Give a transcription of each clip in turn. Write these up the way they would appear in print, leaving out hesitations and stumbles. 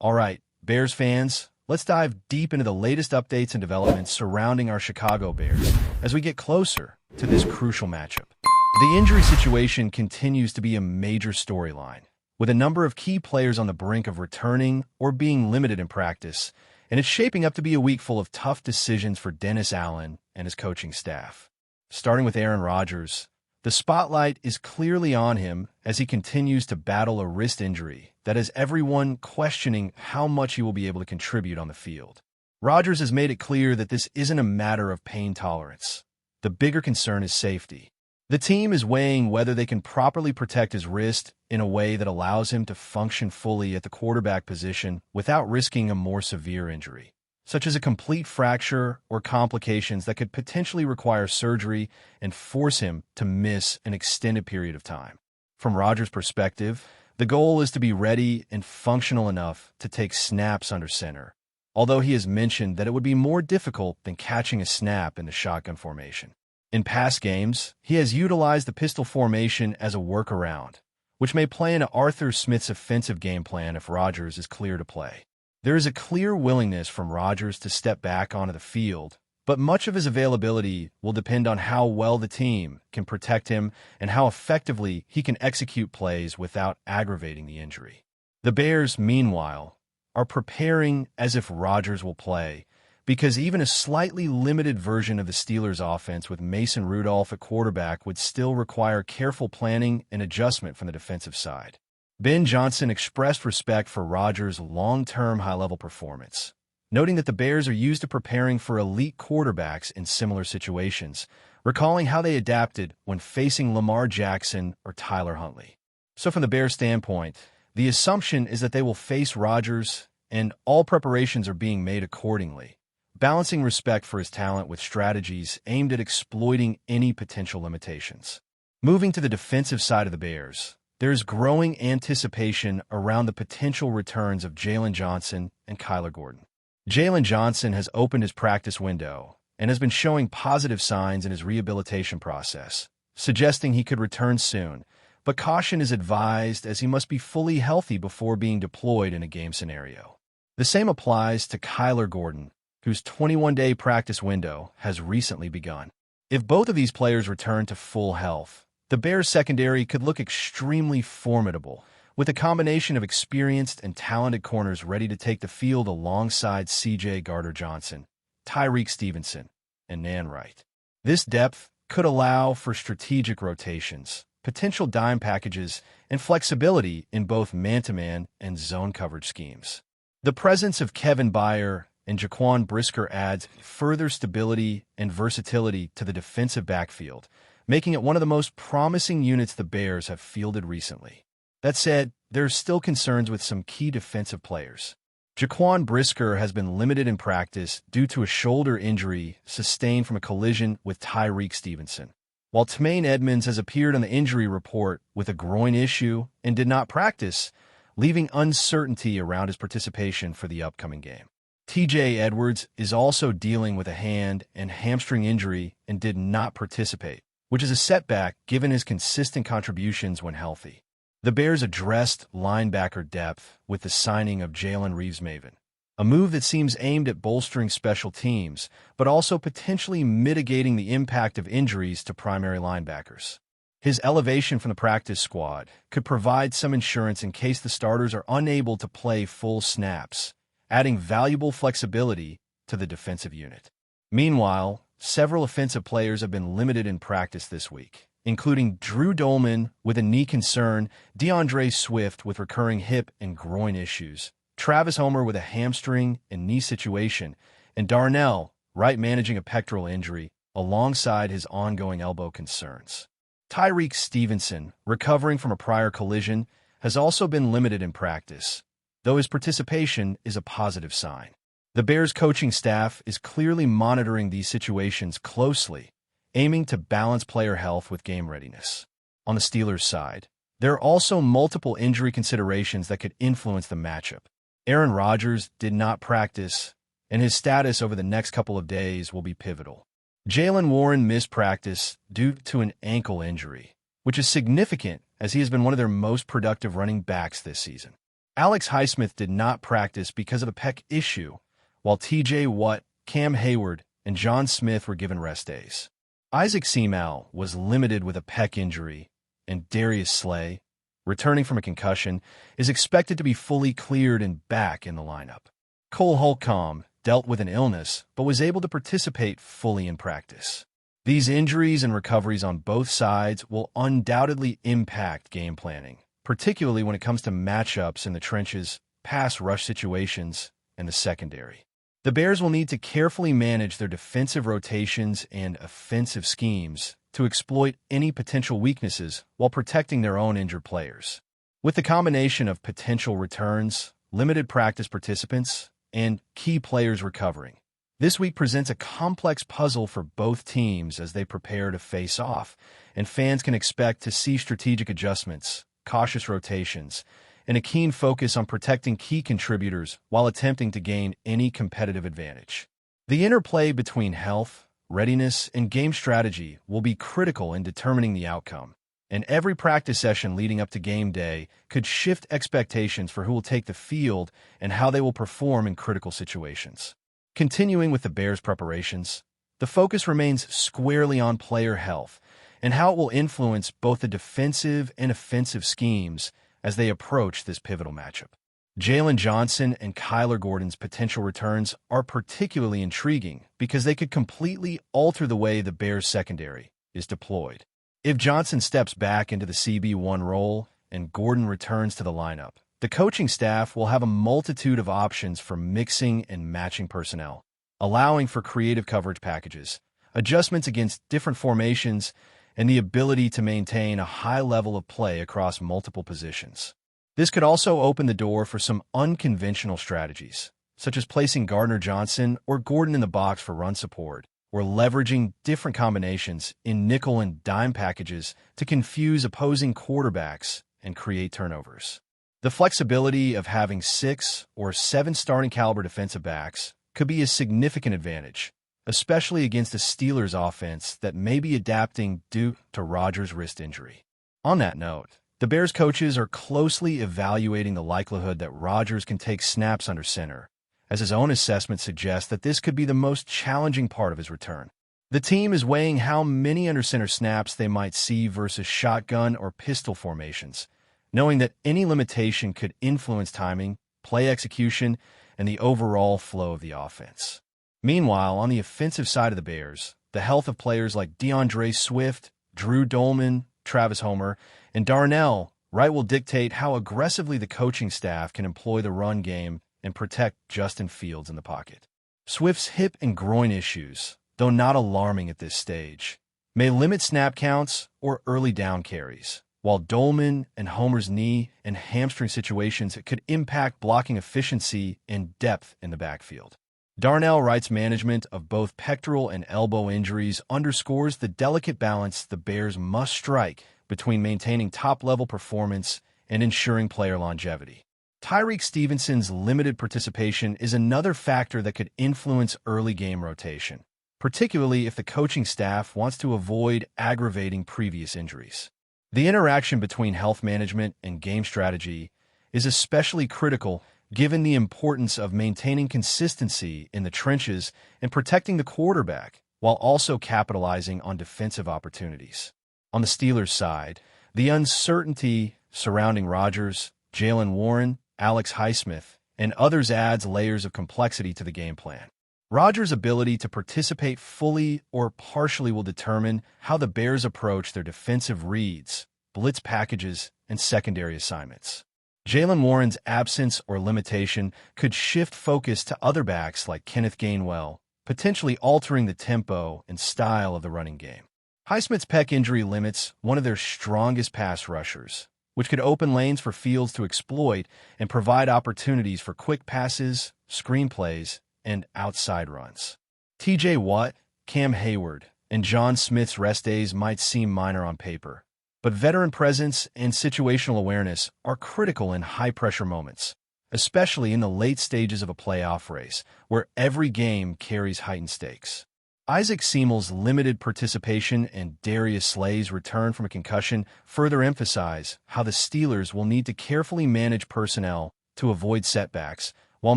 All right, Bears fans, let's dive deep into the latest updates and developments surrounding our Chicago Bears as we get closer to this crucial matchup. The injury situation continues to be a major storyline, with a number of key players on the brink of returning or being limited in practice, and it's shaping up to be a week full of tough decisions for Dennis Allen and his coaching staff. Starting with Aaron Rodgers, the spotlight is clearly on him as he continues to battle a wrist injury that has everyone questioning how much he will be able to contribute on the field. Rodgers has made it clear that this isn't a matter of pain tolerance. The bigger concern is safety. The team is weighing whether they can properly protect his wrist in a way that allows him to function fully at the quarterback position without risking a more severe injury, such as a complete fracture or complications that could potentially require surgery and force him to miss an extended period of time. From Rodgers' perspective, the goal is to be ready and functional enough to take snaps under center, although he has mentioned that it would be more difficult than catching a snap in the shotgun formation. In past games, he has utilized the pistol formation as a workaround, which may play into Arthur Smith's offensive game plan if Rodgers is clear to play. There is a clear willingness from Rodgers to step back onto the field, but much of his availability will depend on how well the team can protect him and how effectively he can execute plays without aggravating the injury. The Bears, meanwhile, are preparing as if Rodgers will play, because even a slightly limited version of the Steelers' offense with Mason Rudolph at quarterback would still require careful planning and adjustment from the defensive side. Ben Johnson expressed respect for Rodgers' long-term high-level performance, noting that the Bears are used to preparing for elite quarterbacks in similar situations, recalling how they adapted when facing Lamar Jackson or Tyler Huntley. So from the Bears' standpoint, the assumption is that they will face Rodgers, and all preparations are being made accordingly, balancing respect for his talent with strategies aimed at exploiting any potential limitations. Moving to the defensive side of the Bears, there is growing anticipation around the potential returns of Jalen Johnson and Kyler Gordon. Jalen Johnson has opened his practice window and has been showing positive signs in his rehabilitation process, suggesting he could return soon, but caution is advised as he must be fully healthy before being deployed in a game scenario. The same applies to Kyler Gordon, whose 21-day practice window has recently begun. If both of these players return to full health, the Bears' secondary could look extremely formidable, with a combination of experienced and talented corners ready to take the field alongside C.J. Gardner-Johnson, Tyreek Stevenson, and Nan Wright. This depth could allow for strategic rotations, potential dime packages, and flexibility in both man-to-man and zone coverage schemes. The presence of Kevin Byard and Jaquan Brisker adds further stability and versatility to the defensive backfield, making it one of the most promising units the Bears have fielded recently. That said, there are still concerns with some key defensive players. Jaquan Brisker has been limited in practice due to a shoulder injury sustained from a collision with Tyreek Stevenson, while Tremaine Edmunds has appeared on the injury report with a groin issue and did not practice, leaving uncertainty around his participation for the upcoming game. T.J. Edwards is also dealing with a hand and hamstring injury and did not participate, which is a setback given his consistent contributions when healthy. The Bears addressed linebacker depth with the signing of Jalen Reeves-Maven, a move that seems aimed at bolstering special teams, but also potentially mitigating the impact of injuries to primary linebackers. His elevation from the practice squad could provide some insurance in case the starters are unable to play full snaps, adding valuable flexibility to the defensive unit. Meanwhile, several offensive players have been limited in practice this week, including Drew Dolman with a knee concern, DeAndre Swift with recurring hip and groin issues, Travis Homer with a hamstring and knee situation, and Darnell Wright managing a pectoral injury alongside his ongoing elbow concerns. Tyreek Stevenson, recovering from a prior collision, has also been limited in practice, though his participation is a positive sign. The Bears coaching staff is clearly monitoring these situations closely, aiming to balance player health with game readiness. On the Steelers' side, there are also multiple injury considerations that could influence the matchup. Aaron Rodgers did not practice, and his status over the next couple of days will be pivotal. Jaylen Warren missed practice due to an ankle injury, which is significant as he has been one of their most productive running backs this season. Alex Highsmith did not practice because of a pec issue, while TJ Watt, Cam Hayward, and John Smith were given rest days. Isaac Seamal was limited with a pec injury, and Darius Slay, returning from a concussion, is expected to be fully cleared and back in the lineup. Cole Holcomb dealt with an illness but was able to participate fully in practice. These injuries and recoveries on both sides will undoubtedly impact game planning, particularly when it comes to matchups in the trenches, pass rush situations, and the secondary. The Bears will need to carefully manage their defensive rotations and offensive schemes to exploit any potential weaknesses while protecting their own injured players. With the combination of potential returns, limited practice participants, and key players recovering, this week presents a complex puzzle for both teams as they prepare to face off, and fans can expect to see strategic adjustments, cautious rotations, and a keen focus on protecting key contributors while attempting to gain any competitive advantage. The interplay between health, readiness, and game strategy will be critical in determining the outcome, and every practice session leading up to game day could shift expectations for who will take the field and how they will perform in critical situations. Continuing with the Bears' preparations, the focus remains squarely on player health and how it will influence both the defensive and offensive schemes as they approach this pivotal matchup. Jalen Johnson and Kyler Gordon's potential returns are particularly intriguing because they could completely alter the way the Bears' secondary is deployed. If Johnson steps back into the CB1 role and Gordon returns to the lineup, the coaching staff will have a multitude of options for mixing and matching personnel, allowing for creative coverage packages, adjustments against different formations, and the ability to maintain a high level of play across multiple positions. This could also open the door for some unconventional strategies, such as placing Gardner Johnson or Gordon in the box for run support, or leveraging different combinations in nickel and dime packages to confuse opposing quarterbacks and create turnovers. The flexibility of having 6 or 7 starting caliber defensive backs could be a significant advantage, especially against a Steelers offense that may be adapting due to Rodgers' wrist injury. On that note, the Bears coaches are closely evaluating the likelihood that Rodgers can take snaps under center, as his own assessment suggests that this could be the most challenging part of his return. The team is weighing how many under center snaps they might see versus shotgun or pistol formations, knowing that any limitation could influence timing, play execution, and the overall flow of the offense. Meanwhile, on the offensive side of the Bears, the health of players like DeAndre Swift, Drew Dolman, Travis Homer, and Darnell Wright will dictate how aggressively the coaching staff can employ the run game and protect Justin Fields in the pocket. Swift's hip and groin issues, though not alarming at this stage, may limit snap counts or early down carries, while Dolman and Homer's knee and hamstring situations could impact blocking efficiency and depth in the backfield. Darnell Wright's management of both pectoral and elbow injuries underscores the delicate balance the Bears must strike between maintaining top-level performance and ensuring player longevity. Tyreek Stevenson's limited participation is another factor that could influence early game rotation, particularly if the coaching staff wants to avoid aggravating previous injuries. The interaction between health management and game strategy is especially critical given the importance of maintaining consistency in the trenches and protecting the quarterback while also capitalizing on defensive opportunities. On the Steelers' side, the uncertainty surrounding Rodgers, Jaylen Warren, Alex Highsmith, and others adds layers of complexity to the game plan. Rodgers' ability to participate fully or partially will determine how the Bears approach their defensive reads, blitz packages, and secondary assignments. Jaylen Warren's absence or limitation could shift focus to other backs like Kenneth Gainwell, potentially altering the tempo and style of the running game. Highsmith's pec injury limits one of their strongest pass rushers, which could open lanes for Fields to exploit and provide opportunities for quick passes, screen plays, and outside runs. TJ Watt, Cam Hayward, and John Smith's rest days might seem minor on paper, but veteran presence and situational awareness are critical in high-pressure moments, especially in the late stages of a playoff race, where every game carries heightened stakes. Isaac Seamal's limited participation and Darius Slay's return from a concussion further emphasize how the Steelers will need to carefully manage personnel to avoid setbacks while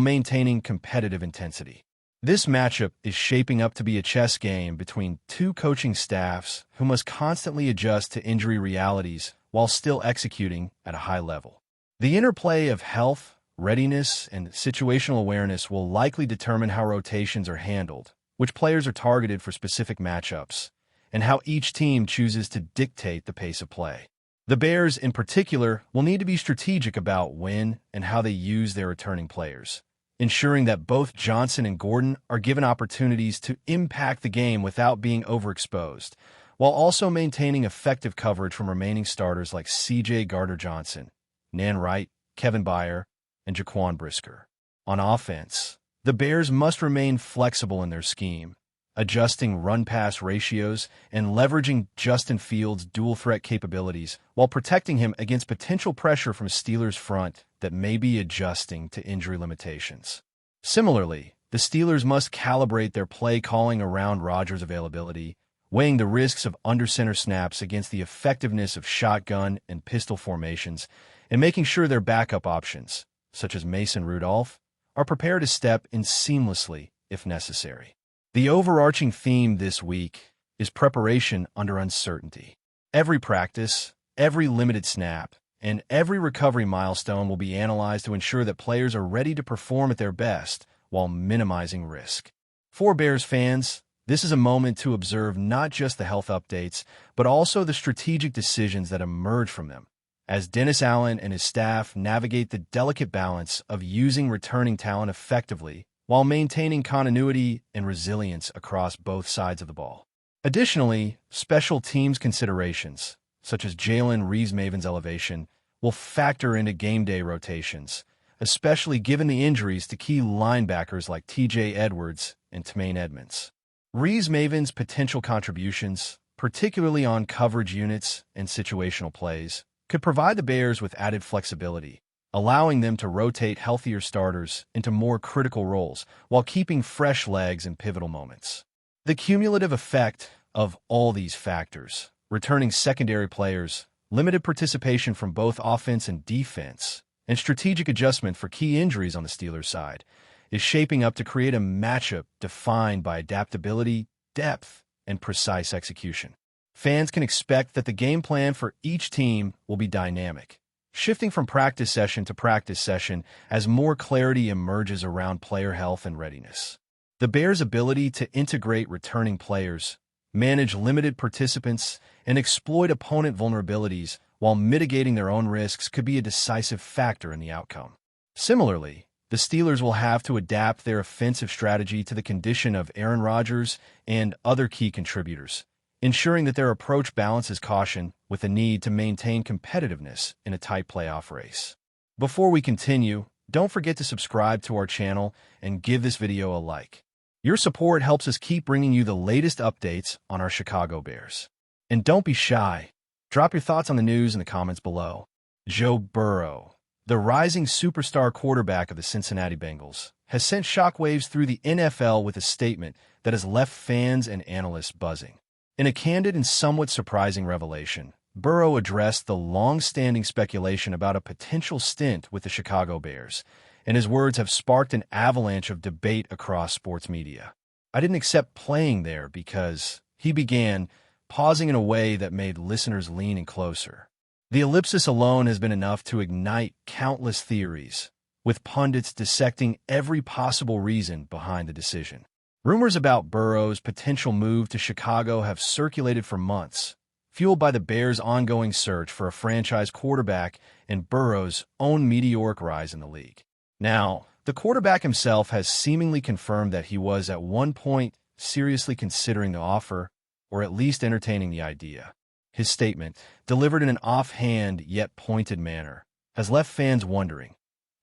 maintaining competitive intensity. This matchup is shaping up to be a chess game between two coaching staffs who must constantly adjust to injury realities while still executing at a high level. The interplay of health, readiness, and situational awareness will likely determine how rotations are handled, which players are targeted for specific matchups, and how each team chooses to dictate the pace of play. The Bears, in particular, will need to be strategic about when and how they use their returning players, ensuring that both Johnson and Gordon are given opportunities to impact the game without being overexposed, while also maintaining effective coverage from remaining starters like C.J. Gardner-Johnson, Nan Wright, Kevin Byard, and Jaquan Brisker. On offense, the Bears must remain flexible in their scheme, adjusting run-pass ratios and leveraging Justin Fields' dual-threat capabilities while protecting him against potential pressure from Steelers' front that may be adjusting to injury limitations. Similarly, the Steelers must calibrate their play calling around Rodgers' availability, weighing the risks of under-center snaps against the effectiveness of shotgun and pistol formations, and making sure their backup options, such as Mason Rudolph, are prepared to step in seamlessly if necessary. The overarching theme this week is preparation under uncertainty. Every practice, every limited snap, and every recovery milestone will be analyzed to ensure that players are ready to perform at their best while minimizing risk. For Bears fans, this is a moment to observe not just the health updates, but also the strategic decisions that emerge from them, as Dennis Allen and his staff navigate the delicate balance of using returning talent effectively while maintaining continuity and resilience across both sides of the ball. Additionally, special teams considerations, such as Jalen Reeves-Maven's elevation, will factor into game day rotations, especially given the injuries to key linebackers like T.J. Edwards and Tremaine Edmunds. Reeves-Maven's potential contributions, particularly on coverage units and situational plays, could provide the Bears with added flexibility, allowing them to rotate healthier starters into more critical roles while keeping fresh legs in pivotal moments. The cumulative effect of all these factors, returning secondary players, limited participation from both offense and defense, and strategic adjustment for key injuries on the Steelers' side, is shaping up to create a matchup defined by adaptability, depth, and precise execution. Fans can expect that the game plan for each team will be dynamic, shifting from practice session to practice session as more clarity emerges around player health and readiness. The Bears' ability to integrate returning players, manage limited participants, and exploit opponent vulnerabilities while mitigating their own risks could be a decisive factor in the outcome. Similarly, the Steelers will have to adapt their offensive strategy to the condition of Aaron Rodgers and other key contributors, ensuring that their approach balances caution with the need to maintain competitiveness in a tight playoff race. Before we continue, don't forget to subscribe to our channel and give this video a like. Your support helps us keep bringing you the latest updates on our Chicago Bears. And don't be shy. Drop your thoughts on the news in the comments below. Joe Burrow, the rising superstar quarterback of the Cincinnati Bengals, has sent shockwaves through the NFL with a statement that has left fans and analysts buzzing. In a candid and somewhat surprising revelation, Burrow addressed the long-standing speculation about a potential stint with the Chicago Bears, and his words have sparked an avalanche of debate across sports media. "I didn't accept playing there because," he began, pausing in a way that made listeners lean in closer. The ellipsis alone has been enough to ignite countless theories, with pundits dissecting every possible reason behind the decision. Rumors about Burrow's potential move to Chicago have circulated for months, fueled by the Bears' ongoing search for a franchise quarterback and Burrow's own meteoric rise in the league. Now, the quarterback himself has seemingly confirmed that he was at one point seriously considering the offer, or at least entertaining the idea. His statement, delivered in an offhand yet pointed manner, has left fans wondering,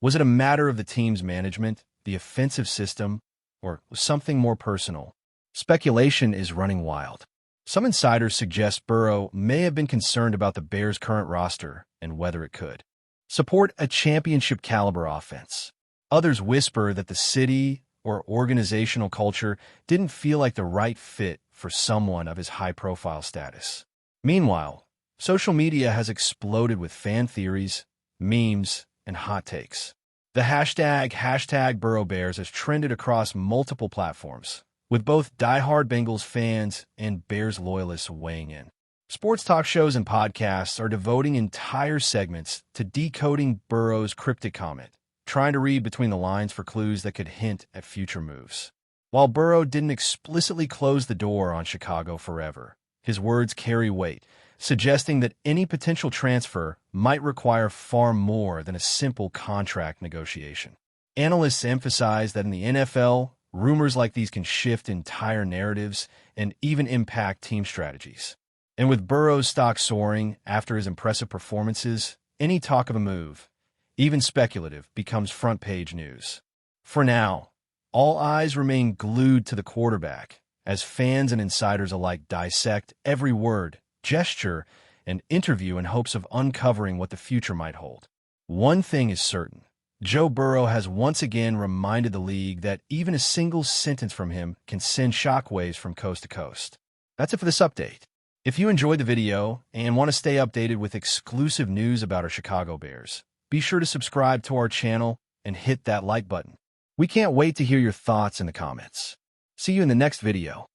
was it a matter of the team's management, the offensive system, or something more personal? Speculation is running wild. Some insiders suggest Burrow may have been concerned about the Bears' current roster and whether it could support a championship-caliber offense. Others whisper that the city or organizational culture didn't feel like the right fit for someone of his high-profile status. Meanwhile, social media has exploded with fan theories, memes, and hot takes. The hashtag Burrow Bears has trended across multiple platforms, with both diehard Bengals fans and Bears loyalists weighing in. Sports talk shows and podcasts are devoting entire segments to decoding Burrow's cryptic comment, trying to read between the lines for clues that could hint at future moves. While Burrow didn't explicitly close the door on Chicago forever, his words carry weight, suggesting that any potential transfer might require far more than a simple contract negotiation. Analysts emphasize that in the NFL, rumors like these can shift entire narratives and even impact team strategies. And with Burrow's stock soaring after his impressive performances, any talk of a move, even speculative, becomes front-page news. For now, all eyes remain glued to the quarterback, as fans and insiders alike dissect every word, gesture, and interview in hopes of uncovering what the future might hold. One thing is certain. Joe Burrow has once again reminded the league that even a single sentence from him can send shockwaves from coast to coast. That's it for this update. If you enjoyed the video and want to stay updated with exclusive news about our Chicago Bears, be sure to subscribe to our channel and hit that like button. We can't wait to hear your thoughts in the comments. See you in the next video.